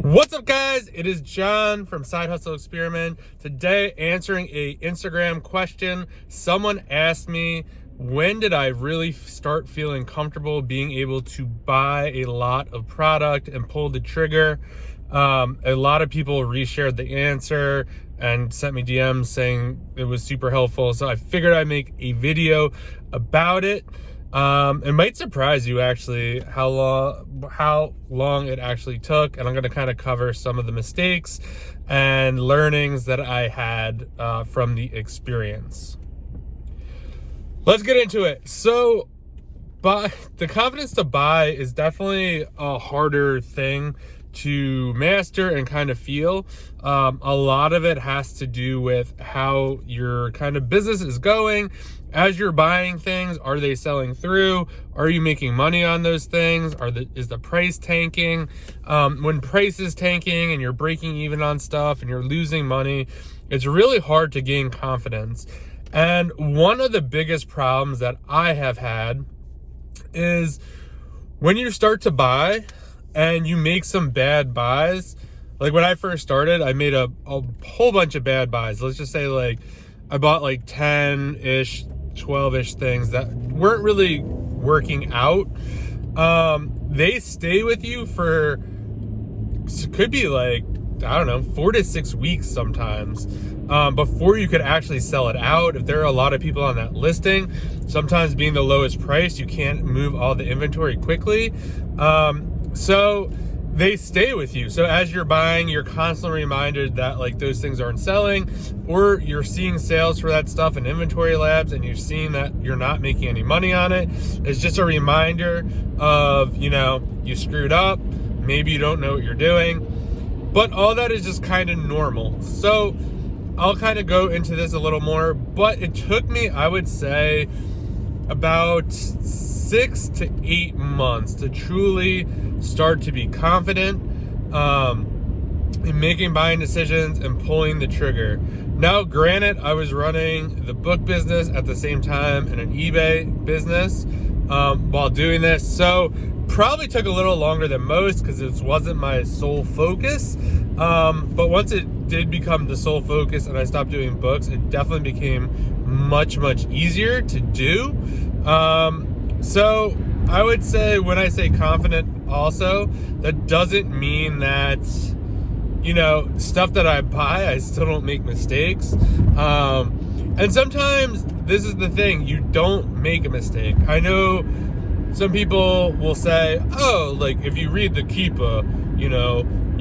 What's up, guys? It is John from Side Hustle Experiment. Today, answering a Instagram question. Someone asked me, when did I really start feeling comfortable being able to buy a lot of product and pull the trigger? A lot of people reshared the answer and sent me DMs saying it was super helpful. So I figured I'd make a video about it. It might surprise you actually how long it actually took, and I'm going to kind of cover some of the mistakes and learnings that I had from the experience. Let's get into it. So, the confidence to buy is definitely a harder thing to master and kind of feel. A lot of it has to do with how your kind of business is going. As you're buying things, are they selling through? Are you making money on those things? Is the price tanking? When price is tanking and you're breaking even on stuff and you're losing money, it's really hard to gain confidence. And one of the biggest problems that I have had is when you start to buy and you make some bad buys. Like when I first started, I made a whole bunch of bad buys. Let's just say like I bought like 10-ish, 12-ish things that weren't really working out. They stay with you for, could be like, I don't know, 4 to 6 weeks sometimes, before you could actually sell it out. If there are a lot of people on that listing, sometimes being the lowest price, you can't move all the inventory quickly. So they stay with you. So as you're buying, you're constantly reminded that like those things aren't selling, or you're seeing sales for that stuff in inventory labs and you're seeing that you're not making any money on it. It's just a reminder of, you screwed up. Maybe you don't know what you're doing, but all that is just kind of normal. So I'll kind of go into this a little more, but it took me, I would say, about 6 to 8 months to truly start to be confident in making buying decisions and pulling the trigger. Now, granted, I was running the book business at the same time and an eBay business while doing this, so probably took a little longer than most because this wasn't my sole focus. But once it did become the sole focus and I stopped doing books, it definitely became much easier to do. So I would say when I say confident also, that doesn't mean that, stuff that I buy, I still don't make mistakes. And sometimes this is the thing, you don't make a mistake. I know some people will say, oh, like if you read the Keepa,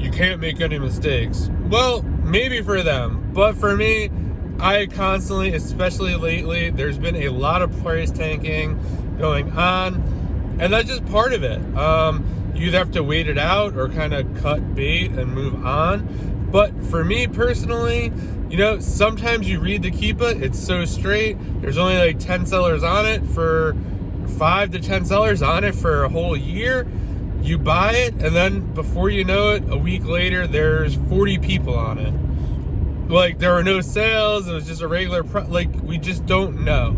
you can't make any mistakes. Well, maybe for them, but for me, I constantly, especially lately, there's been a lot of price tanking going on, and that's just part of it. You either have to wait it out or kind of cut bait and move on. But for me personally, sometimes you read the Keepa, it's so straight. There's only like 10 sellers on it for 5 to 10 sellers on it for a whole year. You buy it, and then before you know it, a week later, there's 40 people on it. Like there were no sales, it was just a regular, we just don't know.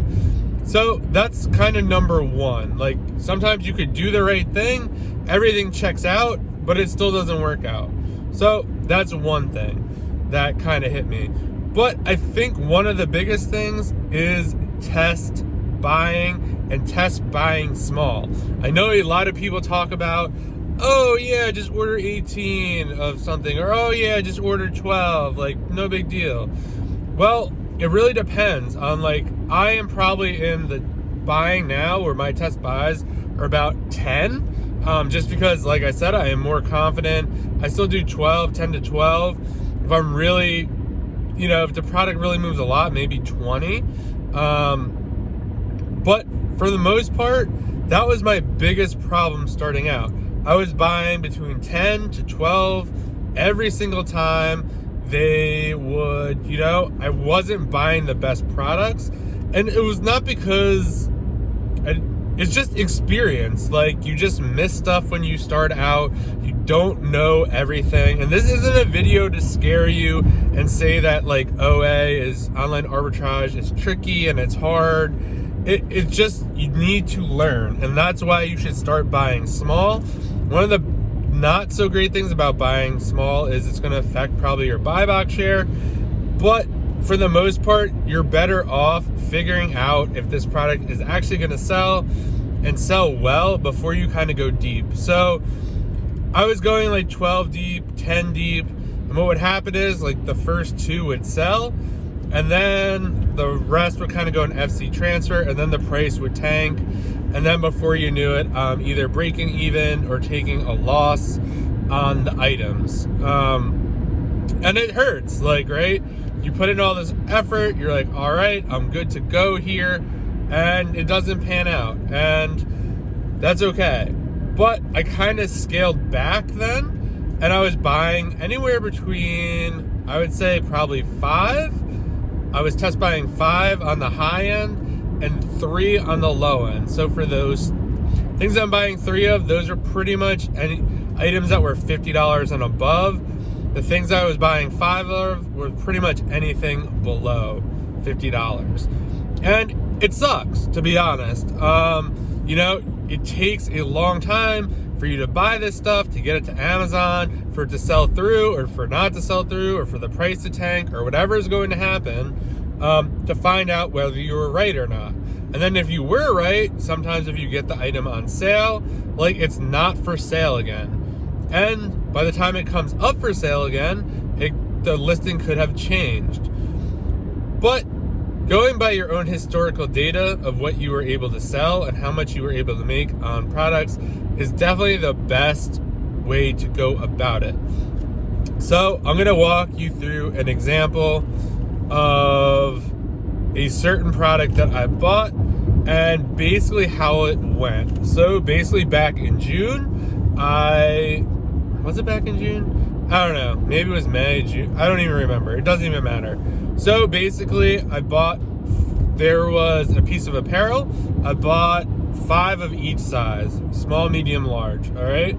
So that's kind of number one. Like sometimes you could do the right thing, everything checks out, but it still doesn't work out. So that's one thing that kind of hit me. But I think one of the biggest things is test buying, and test buying small. I know a lot of people talk about, oh yeah, just order 18 of something, or oh yeah, just order 12, like no big deal. Well, it really depends on, like, I am probably in the buying now where my test buys are about 10, just because, like I said, I am more confident. I still do 10 to 12. If I'm really, if the product really moves a lot, maybe 20. But for the most part, that was my biggest problem starting out. I was buying between 10 to 12 every single time. They would, I wasn't buying the best products. And it was not because, it's just experience. Like, you just miss stuff when you start out. You don't know everything. And this isn't a video to scare you and say that, like, online arbitrage is tricky and it's hard. It's just, you need to learn. And that's why you should start buying small. One of the not so great things about buying small is it's going to affect probably your buy box share. But for the most part, you're better off figuring out if this product is actually going to sell and sell well before you kind of go deep. So I was going like 12 deep, 10 deep, and what would happen is like the first 2 would sell, and then the rest would kind of go in FC transfer, and then the price would tank, and then before you knew it, either breaking even or taking a loss on the items. And it hurts, like, right? You put in all this effort, you're like, all right, I'm good to go here, and it doesn't pan out, and that's okay. But I kind of scaled back then, and I was buying anywhere between, I would say probably 5. I was test buying 5 on the high end and 3 on the low end. So for those things I'm buying 3 of, those are pretty much any items that were $50 and above. The things I was buying 5 of were pretty much anything below $50. And it sucks, to be honest. It takes a long time for you to buy this stuff, to get it to Amazon, for it to sell through, or for not to sell through, or for the price to tank, or whatever is going to happen, to find out whether you were right or not. And then if you were right, sometimes if you get the item on sale, like, it's not for sale again. And by the time it comes up for sale again, the listing could have changed. But going by your own historical data of what you were able to sell and how much you were able to make on products is definitely the best way to go about it. So I'm going to walk you through an example of a certain product that I bought and basically how it went. So basically back in June, was it back in June? I don't know. Maybe it was May, June. I don't even remember. It doesn't even matter. So basically, there was a piece of apparel. I bought 5 of each size, small, medium, large, all right?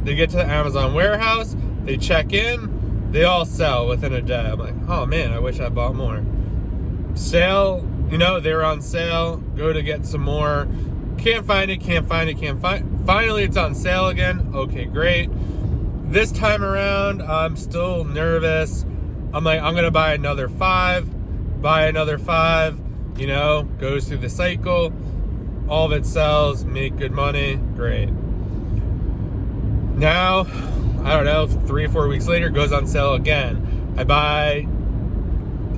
They get to the Amazon warehouse, they check in, they all sell within a day. I'm like, oh man, I wish I bought more. Sale, they were on sale, go to get some more, can't find it. Finally, it's on sale again. Okay, great. This time around, I'm still nervous. I'm like, I'm gonna buy another 5, goes through the cycle. All of it sells, make good money, great. Now, I don't know, 3 or 4 weeks later, goes on sale again. I buy,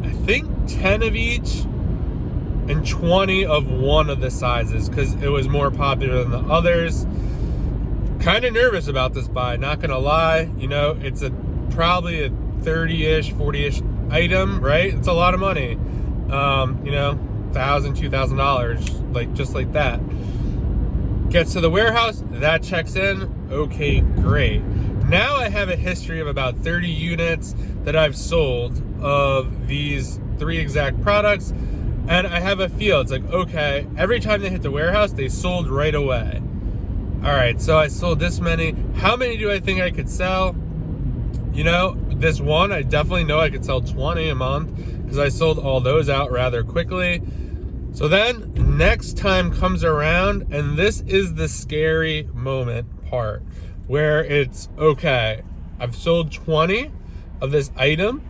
I think 10 of each and 20 of one of the sizes because it was more popular than the others. Kind of nervous about this buy, not gonna lie. It's probably a 30-ish, 40-ish item, right? It's a lot of money. $1,000, $2,000, just like that. Gets to the warehouse, that checks in, okay, great. Now I have a history of about 30 units that I've sold of these 3 exact products, and I have a feel. It's like, okay, every time they hit the warehouse, they sold right away. All right, so I sold this many. How many do I think I could sell? This one, I definitely know I could sell 20 a month because I sold all those out rather quickly. So then next time comes around, and this is the scary moment part where it's, okay, I've sold 20 of this item.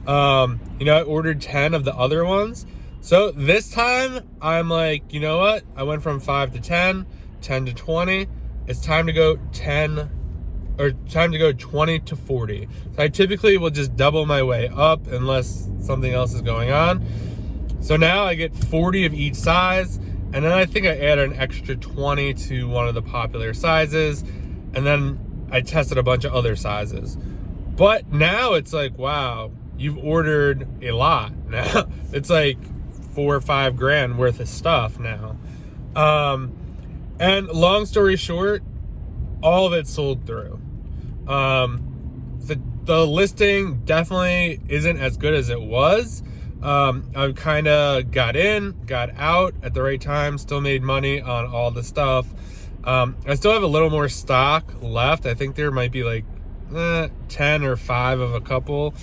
I ordered 10 of the other ones. So this time I'm like, you know what? I went from 5 to 10, 10 to 20. It's time to go 20 to 40. So I typically will just double my way up unless something else is going on. So now I get 40 of each size, and then I think I add an extra 20 to one of the popular sizes, and then I tested a bunch of other sizes. But now it's like, wow, you've ordered a lot now. It's like $4 or $5 grand worth of stuff now. And long story short, all of it sold through. The listing definitely isn't as good as it was. I kind of got in, got out at the right time, still made money on all the stuff. I still have a little more stock left. I think there might be like 10 or 5 of a couple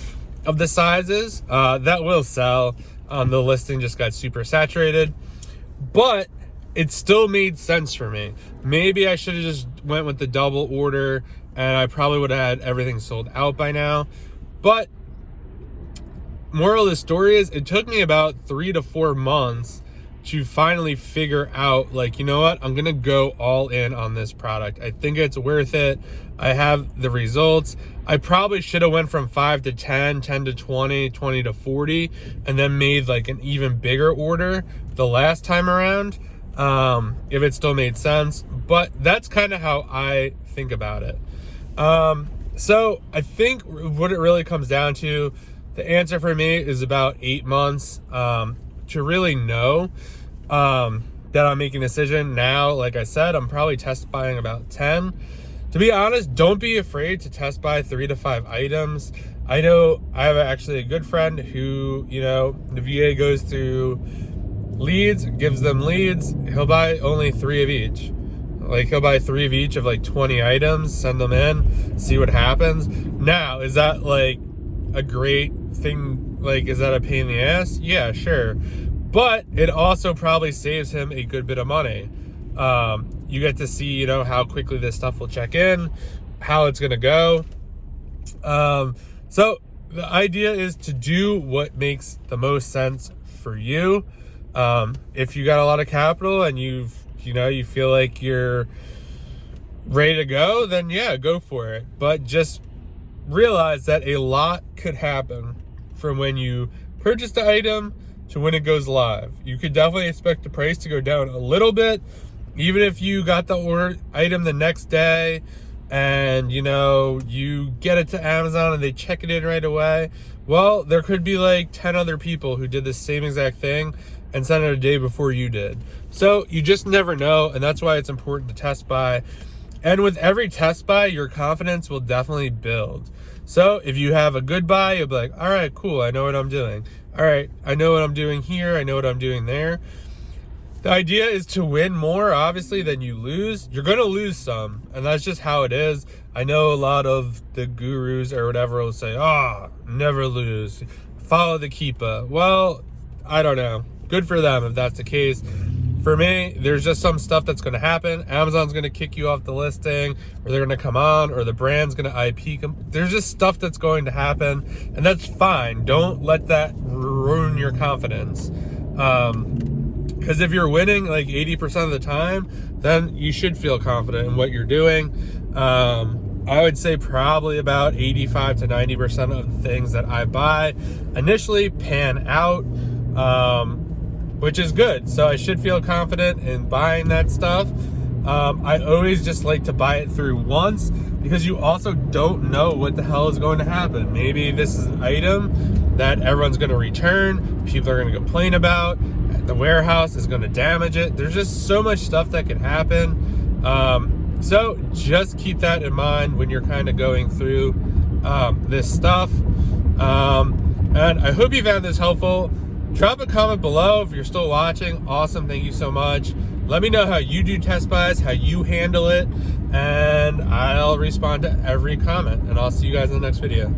of the sizes that will sell. The listing just got super saturated. But it still made sense for me. Maybe I should have just went with the double order and I probably would have had everything sold out by now. But moral of the story is it took me about 3 to 4 months to finally figure out, like, you know what, I'm gonna go all in on this product. I think it's worth it. I have the results. I probably should have went from 5 to 10, 10 to 20, 20 to 40, and then made like an even bigger order the last time around, if it still made sense. But that's kind of how I think about it. So I think what it really comes down to, the answer for me is about 8 months to really know that I'm making a decision. Now, like I said, I'm probably test buying about 10. To be honest, don't be afraid to test buy 3 to 5 items. I know I have actually a good friend who, you know, the VA goes through leads, gives them leads. He'll buy only 3 of each. Like, he'll buy 3 of each of like 20 items, send them in, see what happens. Now, is that like a great thing? Like, is that a pain in the ass? Yeah, sure. But it also probably saves him a good bit of money. You get to see, you know, how quickly this stuff will check in, how it's going to go. So the idea is to do what makes the most sense for you. If you got a lot of capital and you feel like you're ready to go, then yeah, go for it. But just realize that a lot could happen from when you purchase the item to when it goes live. You could definitely expect the price to go down a little bit, even if you got the item the next day and, you know, you get it to Amazon and they check it in right away. Well, there could be like 10 other people who did the same exact thing and sent it a day before you did. So you just never know, and that's why it's important to test buy. And with every test buy, your confidence will definitely build. So if you have a good buy, you'll be like, all right, cool, I know what I'm doing. All right, I know what I'm doing here, I know what I'm doing there. The idea is to win more, obviously, than you lose. You're going to lose some, and that's just how it is. I know a lot of the gurus or whatever will say, never lose, follow the Keepa. Well, I don't know. Good for them if that's the case. For me, there's just some stuff that's going to happen. Amazon's going to kick you off the listing, or they're going to come on, or the brand's going to IP come. There's just stuff that's going to happen, and that's fine. Don't let that ruin your confidence. Because if you're winning like 80% of the time, then you should feel confident in what you're doing. I would say probably about 85 to 90% of the things that I buy initially pan out, which is good. So I should feel confident in buying that stuff. I always just like to buy it through once, because you also don't know what the hell is going to happen. Maybe this is an item that everyone's going to return, people are going to complain about, the warehouse is going to damage it. There's just so much stuff that can happen. So just keep that in mind when you're kind of going through this stuff. And I hope you found this helpful. Drop a comment below if you're still watching. Awesome, thank you so much. Let me know how you do test buys, how you handle it, and I'll respond to every comment. And I'll see you guys in the next video.